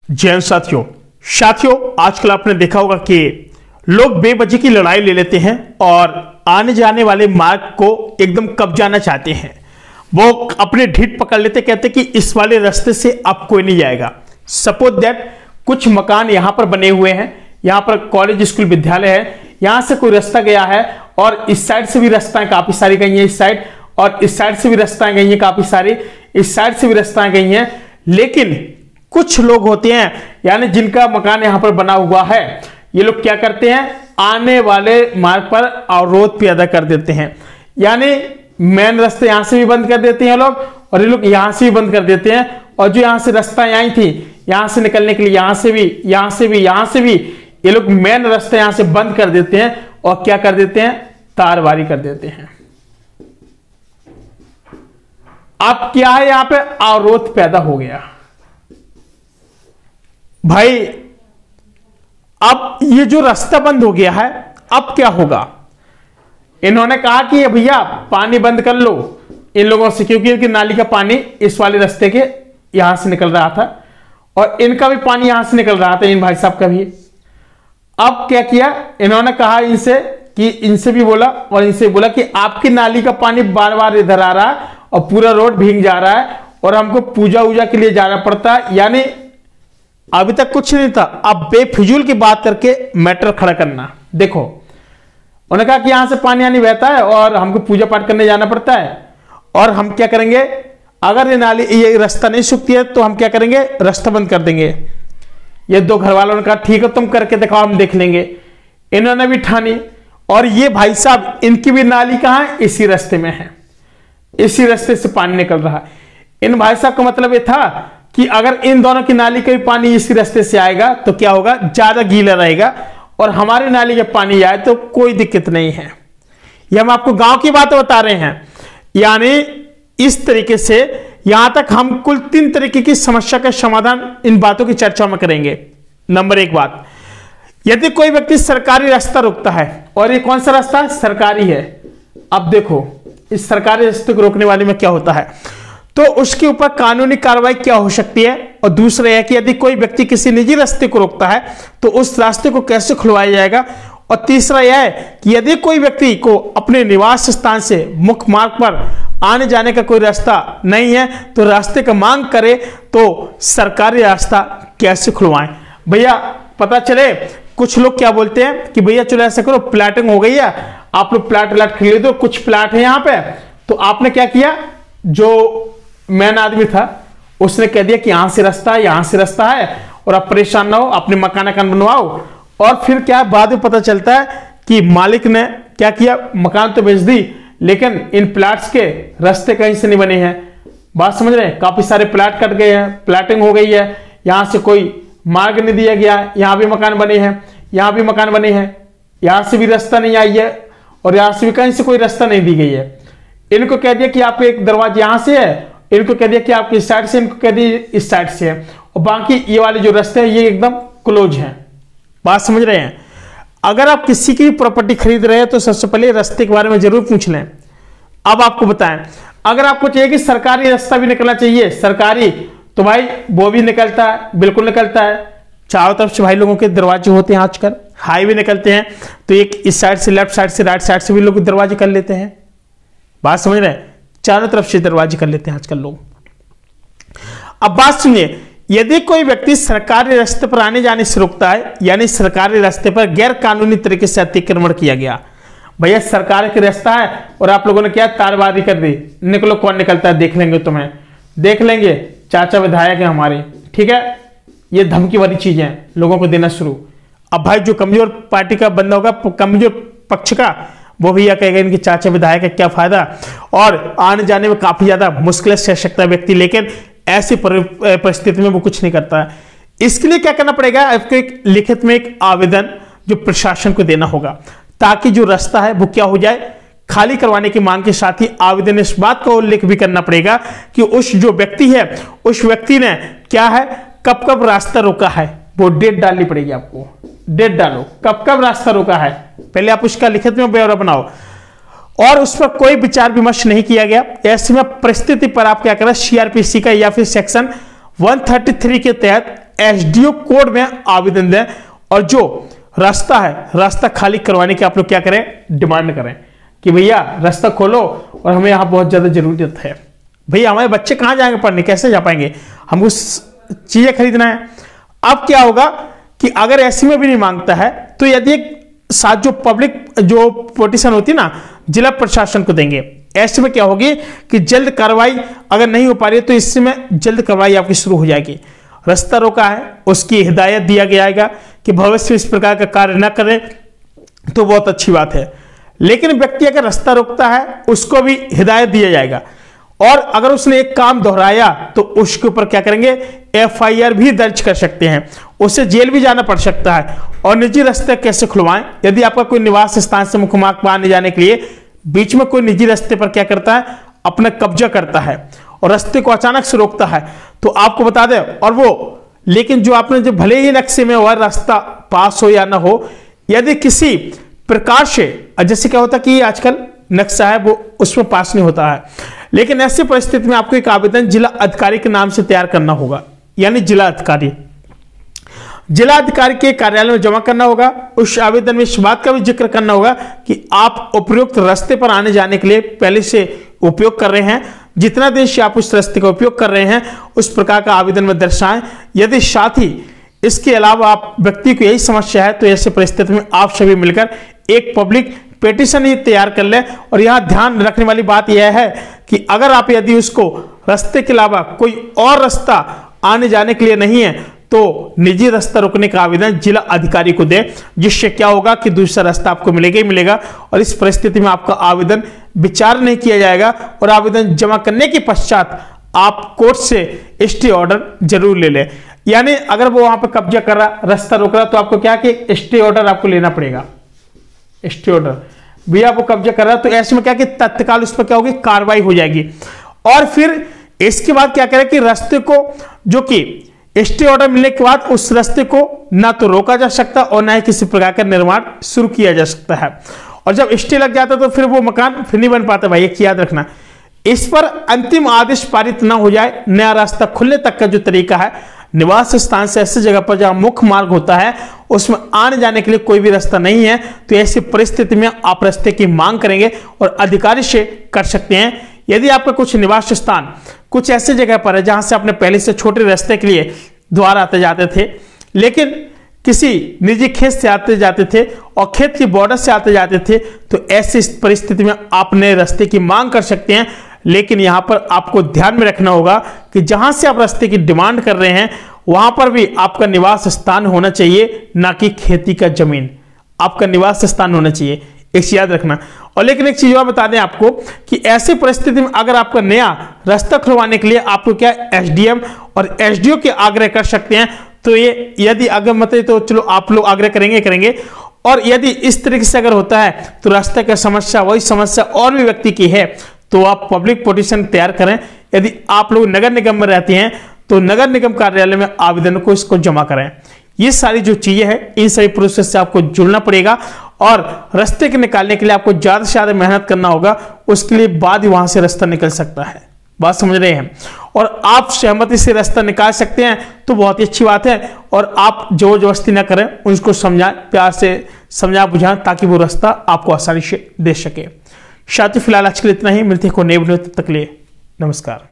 जय साथियों आजकल आपने देखा होगा कि लोग बेवजह की लड़ाई ले लेते हैं और आने जाने वाले मार्ग को एकदम कब्जाना चाहते हैं। वो अपने ढीठ पकड़ लेते, कहते कि इस वाले रास्ते से अब कोई नहीं जाएगा। सपोज दैट कुछ मकान यहां पर बने हुए हैं, यहां पर कॉलेज स्कूल विद्यालय है, यहां से कोई रास्ता गया है और इस साइड से भी रास्ताएं काफी सारी गई हैं, इस साइड, और इस साइड से भी रास्ताएं गई हैं काफी सारी, इस साइड से भी रास्ताएं गई हैं। लेकिन कुछ लोग होते हैं यानी जिनका मकान यहां पर बना हुआ है, ये लोग क्या करते हैं, आने वाले मार्ग पर अवरोध पैदा कर देते हैं। यानी मेन रास्ते यहां से भी बंद कर देते हैं लोग, और ये लोग यहां से भी बंद कर देते हैं, और जो यहां से रास्ता आई थी यहां से निकलने के लिए यहां से भी, यहां से भी, यहां से भी ये लोग मेन रास्ते यहां से बंद कर देते हैं और क्या कर देते हैं, तारबारी कर देते हैं। अब क्या है, यहां पे अवरोध पैदा हो गया भाई। अब ये जो रास्ता बंद हो गया है, अब क्या होगा। इन्होंने कहा कि भैया पानी बंद कर लो इन लोगों से, क्योंकि इनकी नाली का पानी इस वाले रास्ते के यहां से निकल रहा था और इनका भी पानी यहां से निकल रहा था, इन भाई साहब का भी। अब क्या किया, इन्होंने कहा इनसे कि इनसे भी बोला और इनसे बोला कि आपकी नाली का पानी बार बार इधर आ रहा है और पूरा रोड भीग जा रहा है और हमको पूजा वूजा के लिए जाना पड़ता है। यानी अभी तक कुछ नहीं था, अब बेफिजूल की बात करके मैटर खड़ा करना। देखो उन्होंने कहा कि यहां से पानी आनी बहता है और हमको पूजा पाठ करने जाना पड़ता है, और हम क्या करेंगे, अगर ये नाली ये रास्ता नहीं सूखती है तो हम क्या करेंगे, रास्ता बंद कर देंगे। ये दो घर वालों ने कहा ठीक है तुम करके दिखाओ, हम देख लेंगे। इन्होंने भी ठानी, और ये भाई साहब इनकी भी नाली कहां है, इसी रास्ते में है, इसी रास्ते से पानी निकल रहा है। इन भाई साहब का मतलब ये था कि अगर इन दोनों की नाली का भी पानी इसी रास्ते से आएगा तो क्या होगा, ज्यादा गीला रहेगा, और हमारी नाली का पानी आए तो कोई दिक्कत नहीं है। ये हम आपको गांव की बात बता रहे हैं। यानी इस तरीके से यहां तक हम कुल 3 तरीके की समस्या का समाधान इन बातों की चर्चा में करेंगे। नंबर 1 बात, यदि कोई व्यक्ति सरकारी रास्ता रोकता है, और ये कौन सा रास्ता है, सरकारी है। अब देखो इस सरकारी रास्ते को रोकने वाले में क्या होता है, तो उसके ऊपर कानूनी कार्रवाई क्या हो सकती है। और दूसरा है कि यदि कोई व्यक्ति किसी निजी रास्ते को रोकता है तो उस रास्ते को कैसे खुलवाया जाएगा। और तीसरा यह है कि यदि कोई व्यक्ति को अपने निवास स्थान से मुख्य मार्ग पर आने जाने का कोई रास्ता नहीं है तो रास्ते का मांग करे तो सरकारी रास्ता कैसे खुलवाएं। भैया पता चले कुछ लोग क्या बोलते हैं कि भैया चलो ऐसा करो, प्लाटिंग हो गई है, आप लोग प्लाट खरीद दो, कुछ प्लाट है यहां पे। तो आपने क्या किया, जो मैन आदमी था उसने कह दिया कि यहां से रास्ता है, यहां से रास्ता है, और आप परेशान ना हो, अपने मकान बनवाओ। और फिर क्या बाद में पता चलता है कि मालिक ने क्या किया, मकान तो बेच दी लेकिन इन प्लाट्स के रास्ते कहीं से नहीं बने हैं। बात समझ रहे हैं, काफी सारे प्लाट कट गए हैं, प्लाटिंग हो गई है, यहां से कोई मार्ग नहीं दिया गया, यहां भी मकान बने हैं, यहां भी मकान बने हैं, यहां से भी रास्ता नहीं आई है, और यहां से भी कहीं से कोई रास्ता नहीं दी गई है। इनको कह दिया कि आपके एक दरवाजा यहां से है, इनको कह दिया कि आपकी इस साइड से, इनको कह दिया इस साइड से है, और बाकी ये वाले जो रास्ते हैं ये एकदम क्लोज हैं। बात समझ रहे हैं। अगर आप किसी की प्रॉपर्टी खरीद रहे हैं तो सबसे पहले रास्ते के बारे में जरूर पूछ लें। अब आपको बताएं, अगर आपको चाहिए कि सरकारी रास्ता भी निकलना चाहिए, सरकारी, तो भाई वो भी निकलता है, बिल्कुल निकलता है। चारों तरफ से भाई लोगों के दरवाजे होते हैं, आजकल हाईवे निकलते हैं, तो एक इस साइड से, लेफ्ट साइड से, राइट साइड से भी लोग दरवाजे कर लेते हैं। बात समझ रहे हैं, चारों तरफ से दरवाजे कर लेते हैं आजकल लोग। अब बात सुनिए, यदि कोई व्यक्ति सरकारी रास्ते पर आने जाने से रोकता है, यानी सरकारी रास्ते पर गैर कानूनी तरीके से अतिक्रमण किया गया। भैया सरकार का रास्ता है और आप लोगों ने क्या, तारबारी कर दी, निकलो, कौन निकलता है देख लेंगे, तुम्हें देख लेंगे, चाचा विधायक है हमारे, ठीक है। ये धमकी वाली चीजें लोगों को देना शुरू। अब भाई जो कमजोर पार्टी का बंदा होगा, कमजोर पक्ष का, वो भैया कहेगा इनके चाचा विधायक है, क्या फायदा, और आने जाने में काफी ज्यादा मुश्किल से सकता है व्यक्ति, लेकिन ऐसी परिस्थिति में वो कुछ नहीं करता है। इसके लिए क्या करना पड़ेगा, आपको एक लिखित में एक आवेदन जो प्रशासन को देना होगा, ताकि जो रास्ता है वो क्या हो जाए, खाली करवाने की मांग के साथ ही आवेदन इस बात का उल्लेख भी करना पड़ेगा कि उस जो व्यक्ति है, उस व्यक्ति ने क्या है, कब कब रास्ता रोका है, वो डेट डालनी पड़ेगी आपको। डेट डालो, कब कब रास्ता रोका है, पहले आप उसका लिखित में ब्यौरा बनाओ, और उस पर कोई विचार विमर्श नहीं किया गया। ऐसे में परिस्थिति पर आप क्या करें, सीआरपीसी का या फिर सेक्शन 133 के तहत एसडीओ कोड में आवेदन दें और जो रास्ता है रास्ता खाली करवाने की आप लोग क्या करें, डिमांड करें कि भैया रास्ता खोलो और हमें यहाँ बहुत ज्यादा जरूरत है। भैया हमारे बच्चे कहाँ जाएंगे पढ़ने, कैसे जा पाएंगे, हमको चीजें खरीदना है। अब क्या होगा कि अगर ऐसी में भी नहीं मांगता है तो यदि एक साथ जो पब्लिक जो पिटीशन होती है ना, जिला प्रशासन को देंगे। ऐसे में क्या होगी कि जल्द कार्रवाई अगर नहीं हो पा रही है तो इसमें जल्द कार्रवाई आपकी शुरू हो जाएगी। रास्ता रोका है उसकी हिदायत दिया गया कि भविष्य में इस प्रकार का कार्य न करें तो बहुत अच्छी बात है। लेकिन व्यक्ति अगर रास्ता रोकता है उसको भी हिदायत दिया जाएगा और अगर उसने एक काम दोहराया तो उसके ऊपर क्या करेंगे, एफआईआर भी दर्ज कर सकते हैं, उसे जेल भी जाना पड़ सकता है। और निजी रास्ते कैसे खुलवाएं, यदि आपका कोई निवास स्थान से मुख्य मार्ग पर आने जाने के लिए बीच में कोई निजी रास्ते पर क्या करता है, अपना कब्जा करता है और रास्ते को अचानक से रोकता है तो आपको बता दें और वो लेकिन जो आपने जो भले ही नक्शे में वह रास्ता पास हो या ना हो, यदि किसी प्रकार से जैसे क्या होता है कि आजकल नक्शा है वो उसमें पास नहीं होता है, लेकिन ऐसी परिस्थिति में आपको एक आवेदन जिला अधिकारी के नाम से तैयार करना होगा। यानी जिला अधिकारी के कार्यालय में जमा करना होगा। उस आवेदन में इस बात का भी जिक्र करना होगा कि आप उपयुक्त रास्ते पर आने जाने के लिए पहले से उपयोग कर रहे हैं, जितना दिन से आप उस रास्ते का उपयोग कर रहे हैं उस प्रकार का आवेदन में दर्शाएं। यदि साथ ही इसके अलावा आप व्यक्ति को यही समस्या है तो ऐसी परिस्थिति में आप सभी मिलकर एक पब्लिक पिटीशन ही तैयार कर लें। और यहां ध्यान रखने वाली बात यह है कि अगर आप यदि उसको रास्ते के अलावा कोई और रास्ता आने जाने के लिए नहीं है तो निजी रास्ता रोकने का आवेदन जिला अधिकारी को दें, जिससे क्या होगा कि दूसरा रास्ता आपको मिलेगा ही मिलेगा और इस परिस्थिति में आपका आवेदन विचार नहीं किया जाएगा और आवेदन जमा करने के पश्चात आप कोर्ट से स्टे ऑर्डर जरूर ले लें। यानी अगर वो वहां पर कब्जा कर रहा, रास्ता रोक रहा तो आपको क्या कि स्टे ऑर्डर आपको लेना पड़ेगा। स्टे ऑर्डर भैया वो कब्जा कर रहा तो ऐसे में क्या कि तत्काल उस पर क्या होगी, कार्रवाई हो जाएगी। और फिर इसके बाद क्या करें कि रास्ते को जो कि स्टे ऑर्डर मिलने के बाद उस रास्ते को ना तो रोका जा सकता और ना ही किसी प्रकार का निर्माण शुरू किया जा सकता है। और जब स्टे लग जाता तो फिर वो मकान फिर नहीं बन पाता भाई, एक याद रखना। इस पर अंतिम आदेश पारित ना हो जाए, नया रास्ता खुलने तक का जो तरीका है, निवास स्थान से ऐसी जगह पर जहां मुख्य मार्ग होता है उसमें आने जाने के लिए कोई भी रास्ता नहीं है तो ऐसी परिस्थिति में आप रास्ते की मांग करेंगे और अधिकारी से कर सकते हैं। यदि आपका कुछ निवास स्थान कुछ ऐसी जगह पर है जहां से आपने पहले से छोटे रास्ते के लिए द्वार आते जाते थे, लेकिन किसी निजी खेत से आते जाते थे और खेत की बॉर्डर से आते जाते थे, तो ऐसी परिस्थिति में आप नए रास्ते की मांग कर सकते हैं। लेकिन यहां पर आपको ध्यान में रखना होगा कि जहां से आप रास्ते की डिमांड कर रहे हैं वहां पर भी आपका निवास स्थान होना चाहिए, ना कि खेती का जमीन। आपका निवास स्थान होना चाहिए, एक याद रखना। और लेकिन एक चीज और बता दें आपको कि ऐसी परिस्थिति में अगर आपका नया रास्ता खुलवाने के लिए आपको क्या एसडीएम और एसडीओ के आग्रह कर सकते हैं। तो ये यदि अगर मतलब तो चलो आप लोग आग्रह करेंगे और यदि इस तरीके से अगर होता है तो रास्ते का समस्या वही समस्या और भी व्यक्ति की है तो आप पब्लिक पिटीशन तैयार करें। यदि आप लोग नगर निगम में रहते हैं तो नगर निगम कार्यालय में आवेदन को इसको जमा करें। ये सारी जो चीजें हैं इन सभी प्रोसेस से आपको जुड़ना पड़ेगा और रास्ते के निकालने के लिए आपको ज्यादा से ज्यादा मेहनत करना होगा, उसके लिए बाद ही वहां से रास्ता निकल सकता है। बात समझ रहे हैं? और आप सहमति से रास्ता निकाल सकते हैं तो बहुत ही अच्छी बात है। और आप जोर जबरदस्ती ना करें, उनको समझाएं, प्यार से समझा बुझाएं ताकि वो रास्ता आपको आसानी से दे सके। साथियों फिलहाल आज के लिए इतना ही, मिलते हैं कोई नए वीडियो, तब तक के लिए नमस्कार।